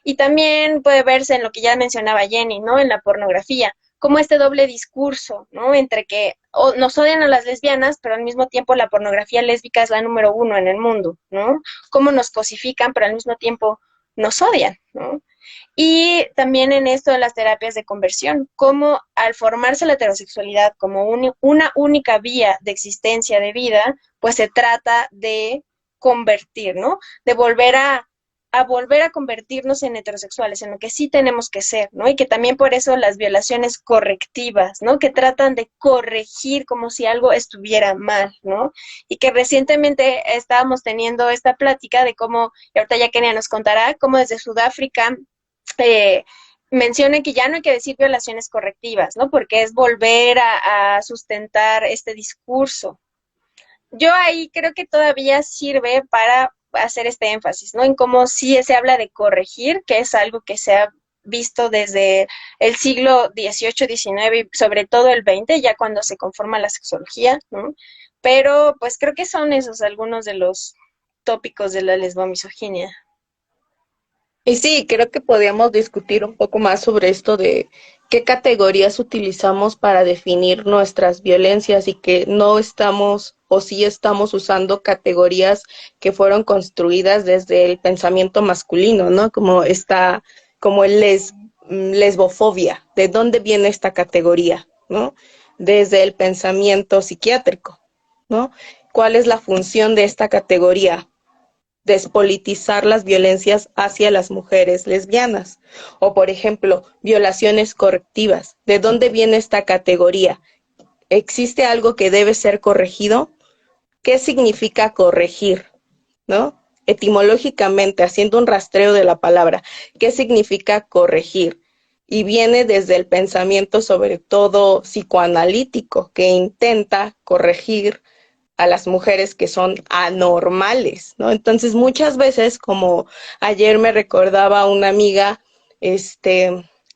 Y también puede verse en lo que ya mencionaba Jenny, ¿no? En la pornografía, como este doble discurso, ¿no? Entre que nos odian a las lesbianas, pero al mismo tiempo la pornografía lésbica es la número uno en el mundo, ¿no? Cómo nos cosifican, pero al mismo tiempo nos odian, ¿no? Y también en esto de las terapias de conversión, cómo al formarse la heterosexualidad como una única vía de existencia de vida, pues se trata de convertir, ¿no? De volver a convertirnos en heterosexuales, en lo que sí tenemos que ser, ¿no? Y que también por eso las violaciones correctivas, ¿no? Que tratan de corregir como si algo estuviera mal, ¿no? Y que recientemente estábamos teniendo esta plática de cómo, y ahorita ya Kenia nos contará, cómo desde Sudáfrica eh, mencionan que ya no hay que decir violaciones correctivas, ¿no? Porque es volver a sustentar este discurso. Yo ahí creo que todavía sirve para hacer este énfasis, ¿no? En cómo sí se habla de corregir, que es algo que se ha visto desde el siglo XVIII, XIX y sobre todo el XX, ya cuando se conforma la sexología, ¿no? Pero pues creo que son esos algunos de los tópicos de la lesbomisoginia. Y sí, creo que podríamos discutir un poco más sobre esto de qué categorías utilizamos para definir nuestras violencias y que no estamos o sí estamos usando categorías que fueron construidas desde el pensamiento masculino, ¿no? Como esta, como el lesbofobia, ¿de dónde viene esta categoría, ¿no? Desde el pensamiento psiquiátrico, ¿no? ¿Cuál es la función de esta categoría? Despolitizar las violencias hacia las mujeres lesbianas. O, por ejemplo, violaciones correctivas. ¿De dónde viene esta categoría? ¿Existe algo que debe ser corregido? ¿Qué significa corregir? ¿No? Etimológicamente, haciendo un rastreo de la palabra, ¿qué significa corregir? Y viene desde el pensamiento, sobre todo psicoanalítico, que intenta corregir a las mujeres que son anormales, ¿no? Entonces, muchas veces, como ayer me recordaba una amiga,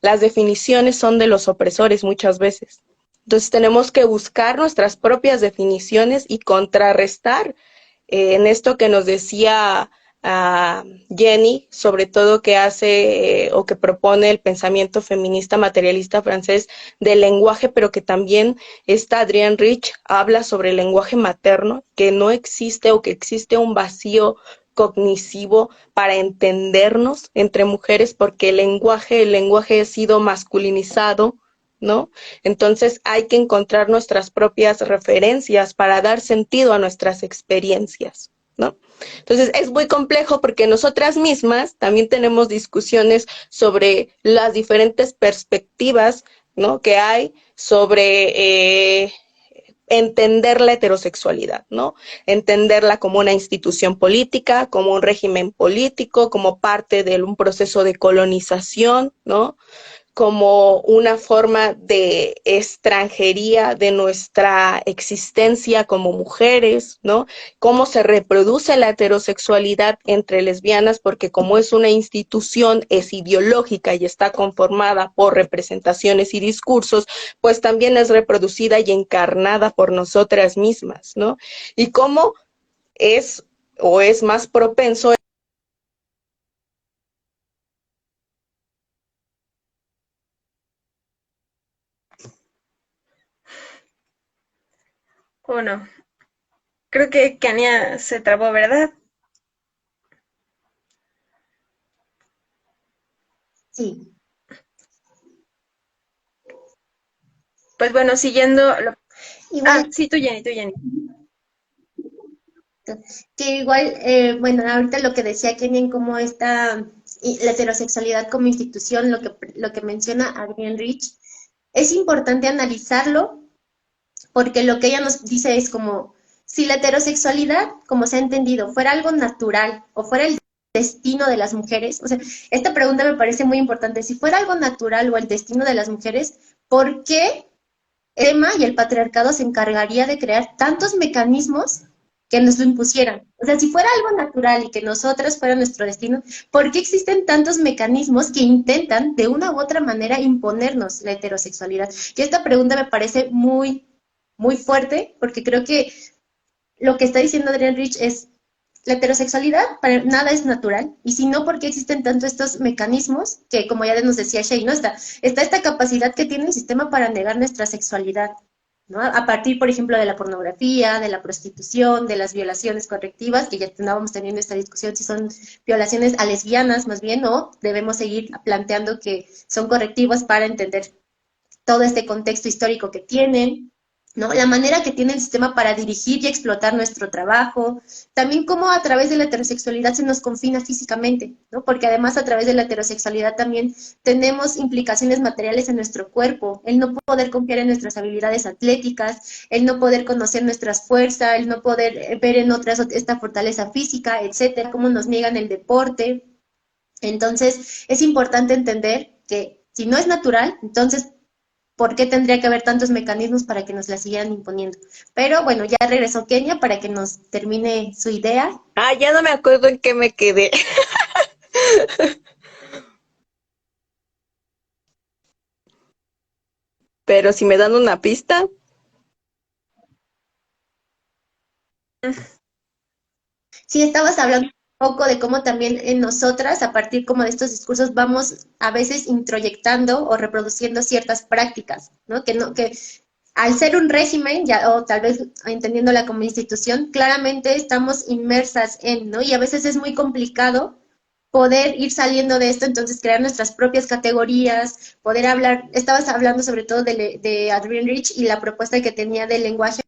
las definiciones son de los opresores muchas veces. Entonces, tenemos que buscar nuestras propias definiciones y contrarrestar en esto que nos decía Jenny, sobre todo que hace o que propone el pensamiento feminista materialista francés del lenguaje, pero que también esta Adrienne Rich habla sobre el lenguaje materno, que no existe o que existe un vacío cognitivo para entendernos entre mujeres porque el lenguaje ha sido masculinizado, ¿no? Entonces hay que encontrar nuestras propias referencias para dar sentido a nuestras experiencias, ¿no? Entonces es muy complejo porque nosotras mismas también tenemos discusiones sobre las diferentes perspectivas, ¿no? Que hay sobre entender la heterosexualidad, ¿no? Entenderla como una institución política, como un régimen político, como parte de un proceso de colonización, ¿no? Como una forma de extranjería de nuestra existencia como mujeres, ¿no? Cómo se reproduce la heterosexualidad entre lesbianas, porque como es una institución, es ideológica y está conformada por representaciones y discursos, pues también es reproducida y encarnada por nosotras mismas, ¿no? Y cómo es o es más propenso. ¿O no? Creo que Kania se trabó, ¿verdad? Sí. Pues bueno, siguiendo Igual, sí, tú, Jenny, tú, Jenny. que igual, bueno, ahorita lo que decía Kenny en cómo está la heterosexualidad como institución, lo que menciona Adrienne Rich, es importante analizarlo porque lo que ella nos dice es como, si la heterosexualidad, como se ha entendido, fuera algo natural o fuera el destino de las mujeres, o sea, esta pregunta me parece muy importante, si fuera algo natural o el destino de las mujeres, ¿por qué Emma y el patriarcado se encargaría de crear tantos mecanismos que nos lo impusieran? O sea, si fuera algo natural y que nosotras fuera nuestro destino, ¿por qué existen tantos mecanismos que intentan de una u otra manera imponernos la heterosexualidad? Y esta pregunta me parece muy fuerte, porque creo que lo que está diciendo Adrian Rich es la heterosexualidad para nada es natural, y si no, ¿por qué existen tanto estos mecanismos que, como ya nos decía Shay, ¿no? Está esta capacidad que tiene el sistema para negar nuestra sexualidad, ¿no? A partir, por ejemplo, de la pornografía, de la prostitución, de las violaciones correctivas, que ya estábamos teniendo esta discusión si son violaciones a lesbianas más bien, o debemos seguir planteando que son correctivas para entender todo este contexto histórico que tienen, ¿no? La manera que tiene el sistema para dirigir y explotar nuestro trabajo, también cómo a través de la heterosexualidad se nos confina físicamente, ¿no? Porque además a través de la heterosexualidad también tenemos implicaciones materiales en nuestro cuerpo, el no poder confiar en nuestras habilidades atléticas, el no poder conocer nuestras fuerzas, el no poder ver en otras esta fortaleza física, etcétera, cómo nos niegan el deporte. Entonces, es importante entender que si no es natural, entonces ¿por qué tendría que haber tantos mecanismos para que nos la siguieran imponiendo? Pero bueno, ya regresó Kenia para que nos termine su idea. Ah, ya no me acuerdo en qué me quedé. Pero si me dan una pista. Sí, estabas hablando un poco de cómo también en nosotras, a partir como de estos discursos, vamos a veces introyectando o reproduciendo ciertas prácticas, ¿no? Que al ser un régimen, ya, o tal vez entendiéndola como institución, claramente estamos inmersas en, ¿no? Y a veces es muy complicado poder ir saliendo de esto, entonces crear nuestras propias categorías, poder hablar, estabas hablando sobre todo de Adrienne Rich y la propuesta que tenía del lenguaje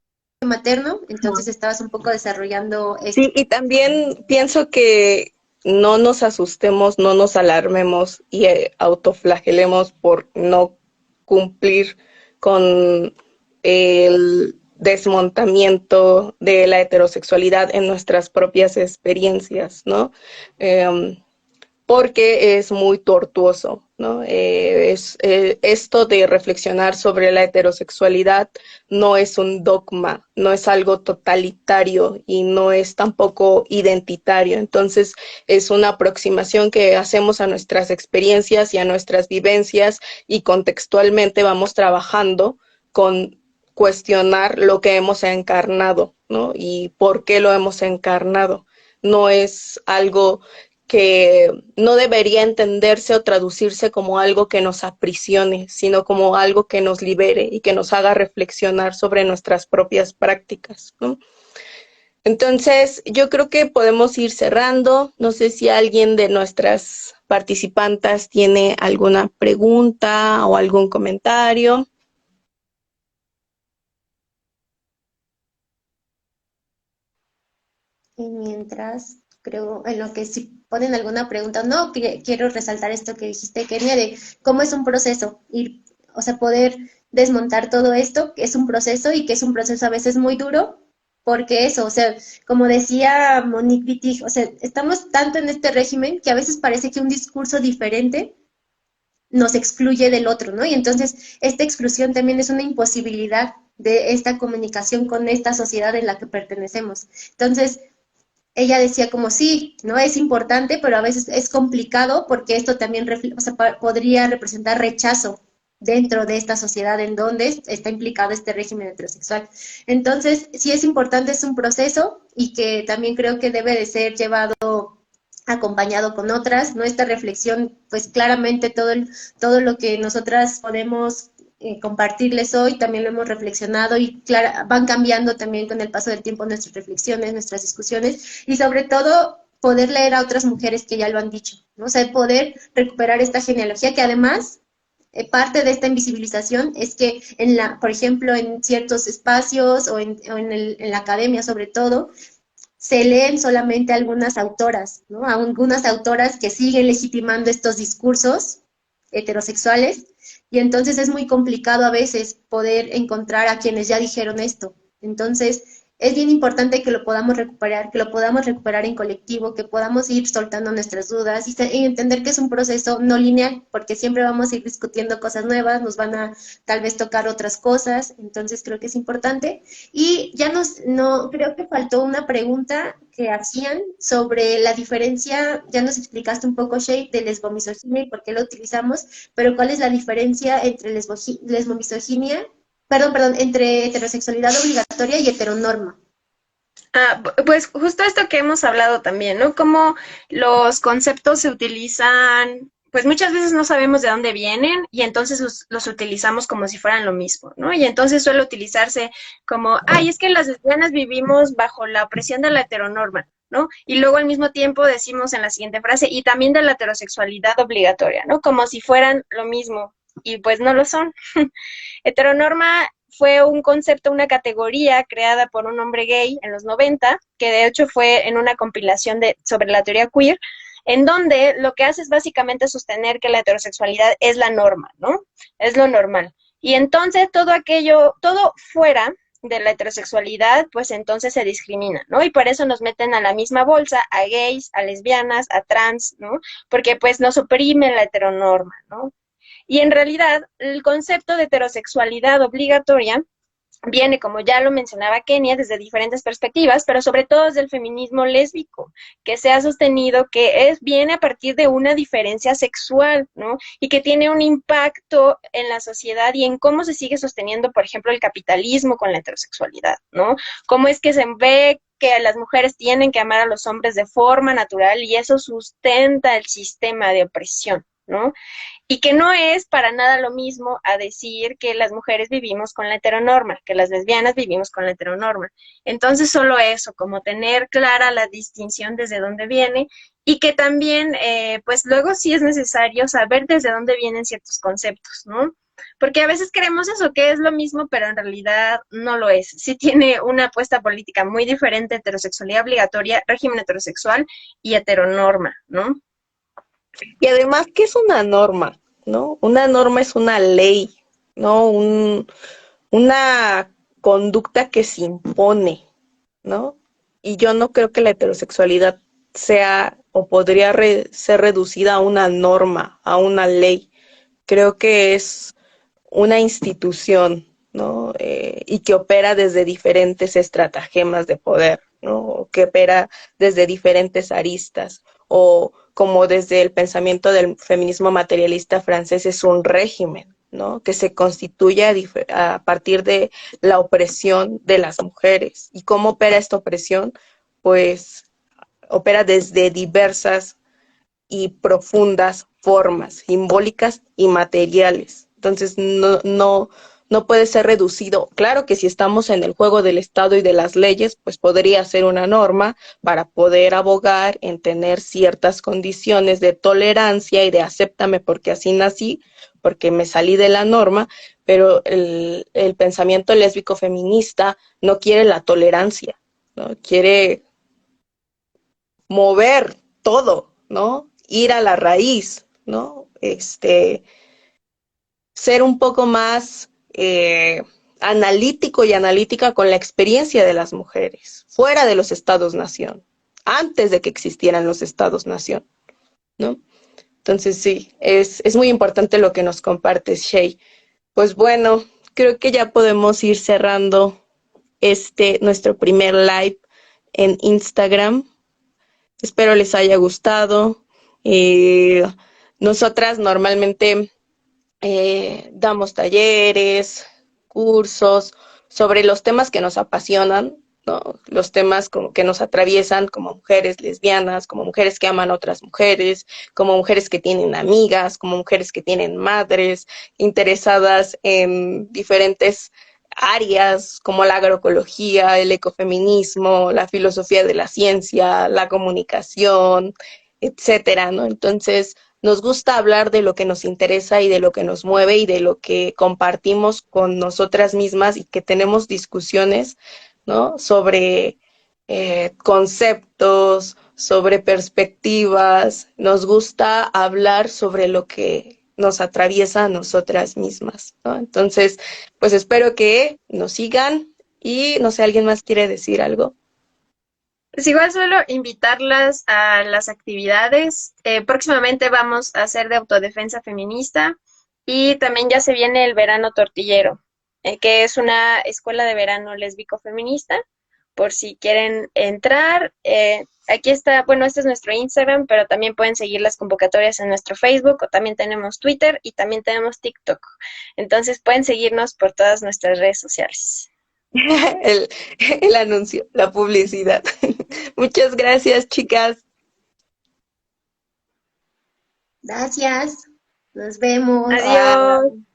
materno, entonces estabas un poco desarrollando esto. Sí, y también pienso que no nos asustemos, no nos alarmemos y autoflagelemos por no cumplir con el desmontamiento de la heterosexualidad en nuestras propias experiencias, ¿no? Porque es muy tortuoso, ¿no? Esto de reflexionar sobre la heterosexualidad no es un dogma, no es algo totalitario y no es tampoco identitario. Entonces, es una aproximación que hacemos a nuestras experiencias y a nuestras vivencias y contextualmente vamos trabajando con cuestionar lo que hemos encarnado, ¿no? Y por qué lo hemos encarnado. No es algo que no debería entenderse o traducirse como algo que nos aprisione, sino como algo que nos libere y que nos haga reflexionar sobre nuestras propias prácticas, ¿no? Entonces, yo creo que podemos ir cerrando. No sé si alguien de nuestras participantes tiene alguna pregunta o algún comentario. Y mientras, creo, en lo que si ponen alguna pregunta, no, quiero resaltar esto que dijiste, Kenia, de cómo es un proceso ir o sea, poder desmontar todo esto, que es un proceso y que es un proceso a veces muy duro, porque eso, o sea, como decía Monique Wittig, o sea, estamos tanto en este régimen que a veces parece que un discurso diferente nos excluye del otro, ¿no? Y entonces esta exclusión también es una imposibilidad de esta comunicación con esta sociedad en la que pertenecemos. Entonces, ella decía como sí, ¿no? Es importante, pero a veces es complicado porque esto también o sea, podría representar rechazo dentro de esta sociedad en donde está implicado este régimen heterosexual. Entonces, sí es importante, es un proceso y que también creo que debe de ser llevado acompañado con otras, ¿no? Esta reflexión, pues claramente todo lo que nosotras podemos compartirles hoy, también lo hemos reflexionado y van cambiando también con el paso del tiempo nuestras reflexiones, nuestras discusiones y sobre todo poder leer a otras mujeres que ya lo han dicho, ¿no? O sea, poder recuperar esta genealogía que además parte de esta invisibilización es que por ejemplo, en ciertos espacios en la academia sobre todo, se leen solamente algunas autoras, ¿no? Algunas autoras que siguen legitimando estos discursos heterosexuales y entonces es muy complicado a veces poder encontrar a quienes ya dijeron esto. Entonces, es bien importante que lo podamos recuperar en colectivo, que podamos ir soltando nuestras dudas y entender que es un proceso no lineal, porque siempre vamos a ir discutiendo cosas nuevas, nos van a tal vez tocar otras cosas, entonces creo que es importante. Y ya no, creo que faltó una pregunta que hacían sobre la diferencia, ya nos explicaste un poco, Shay, de lesbomisoginia y por qué lo utilizamos, pero ¿cuál es la diferencia entre lesbomisoginia, perdón, entre heterosexualidad obligatoria y heteronorma? Pues justo esto que hemos hablado también, ¿no? Cómo los conceptos se utilizan, pues muchas veces no sabemos de dónde vienen y entonces los utilizamos como si fueran lo mismo, ¿no? Y entonces suele utilizarse como, ay, es que las lesbianas vivimos bajo la opresión de la heteronorma, ¿no? Y luego al mismo tiempo decimos en la siguiente frase, y también de la heterosexualidad obligatoria, ¿no? Como si fueran lo mismo, y pues no lo son. Heteronorma fue un concepto, una categoría creada por un hombre gay en los 90, que de hecho fue en una compilación sobre la teoría queer, en donde lo que hace es básicamente sostener que la heterosexualidad es la norma, ¿no? Es lo normal. Y entonces todo aquello, todo fuera de la heterosexualidad, pues entonces se discrimina, ¿no? Y por eso nos meten a la misma bolsa a gays, a lesbianas, a trans, ¿no? Porque pues nos oprime la heteronorma, ¿no? Y en realidad, el concepto de heterosexualidad obligatoria viene, como ya lo mencionaba Kenia, desde diferentes perspectivas, pero sobre todo desde el feminismo lésbico, que se ha sostenido que viene a partir de una diferencia sexual, ¿no? Y que tiene un impacto en la sociedad y en cómo se sigue sosteniendo, por ejemplo, el capitalismo con la heterosexualidad, ¿no? Cómo es que se ve que las mujeres tienen que amar a los hombres de forma natural y eso sustenta el sistema de opresión, ¿no? Y que no es para nada lo mismo a decir que las mujeres vivimos con la heteronorma, que las lesbianas vivimos con la heteronorma. Entonces, solo eso, como tener clara la distinción desde dónde viene y que también, pues luego sí es necesario saber desde dónde vienen ciertos conceptos, ¿no? Porque a veces creemos eso, que es lo mismo, pero en realidad no lo es. Sí tiene una apuesta política muy diferente, heterosexualidad obligatoria, régimen heterosexual y heteronorma, ¿no? Y además, ¿qué es una norma? ¿No? Una norma es una ley, ¿no? Una conducta que se impone, ¿no? Y yo no creo que la heterosexualidad sea o podría ser reducida a una norma, a una ley. Creo que es una institución, ¿no? Y que opera desde diferentes estratagemas de poder, ¿no? Que opera desde diferentes aristas, o como desde el pensamiento del feminismo materialista francés es un régimen, ¿no? Que se constituye a partir de la opresión de las mujeres. ¿Y cómo opera esta opresión? Pues opera desde diversas y profundas formas simbólicas y materiales. Entonces, no puede ser reducido. Claro que si estamos en el juego del Estado y de las leyes, pues podría ser una norma para poder abogar en tener ciertas condiciones de tolerancia y de acéptame porque así nací, porque me salí de la norma, pero el pensamiento lésbico feminista no quiere la tolerancia, ¿no? Quiere mover todo, ¿no? Ir a la raíz, ¿no? ser un poco más analítico y analítica con la experiencia de las mujeres, fuera de los estados-nación, antes de que existieran los estados-nación, ¿no? Entonces sí, es muy importante lo que nos compartes, Shay. Pues bueno, creo que ya podemos ir cerrando nuestro primer live en Instagram. Espero les haya gustado. Nosotras normalmente damos talleres, cursos sobre los temas que nos apasionan, ¿no? Los temas como que nos atraviesan como mujeres lesbianas, como mujeres que aman a otras mujeres, como mujeres que tienen amigas, como mujeres que tienen madres, interesadas en diferentes áreas como la agroecología, el ecofeminismo, la filosofía de la ciencia, la comunicación, etcétera, ¿no? Entonces, nos gusta hablar de lo que nos interesa y de lo que nos mueve y de lo que compartimos con nosotras mismas y que tenemos discusiones, ¿no? Sobre conceptos, sobre perspectivas. Nos gusta hablar sobre lo que nos atraviesa a nosotras mismas, ¿no? Entonces, pues espero que nos sigan y no sé, ¿alguien más quiere decir algo? Pues igual solo invitarlas a las actividades. Próximamente vamos a hacer de autodefensa feminista y también ya se viene el verano tortillero, que es una escuela de verano lésbico feminista, por si quieren entrar. Aquí está, bueno, este es nuestro Instagram, pero también pueden seguir las convocatorias en nuestro Facebook o también tenemos Twitter y también tenemos TikTok. Entonces pueden seguirnos por todas nuestras redes sociales. el, el anuncio, la publicidad. Muchas gracias, chicas. Gracias. Nos vemos. Bye. Adiós.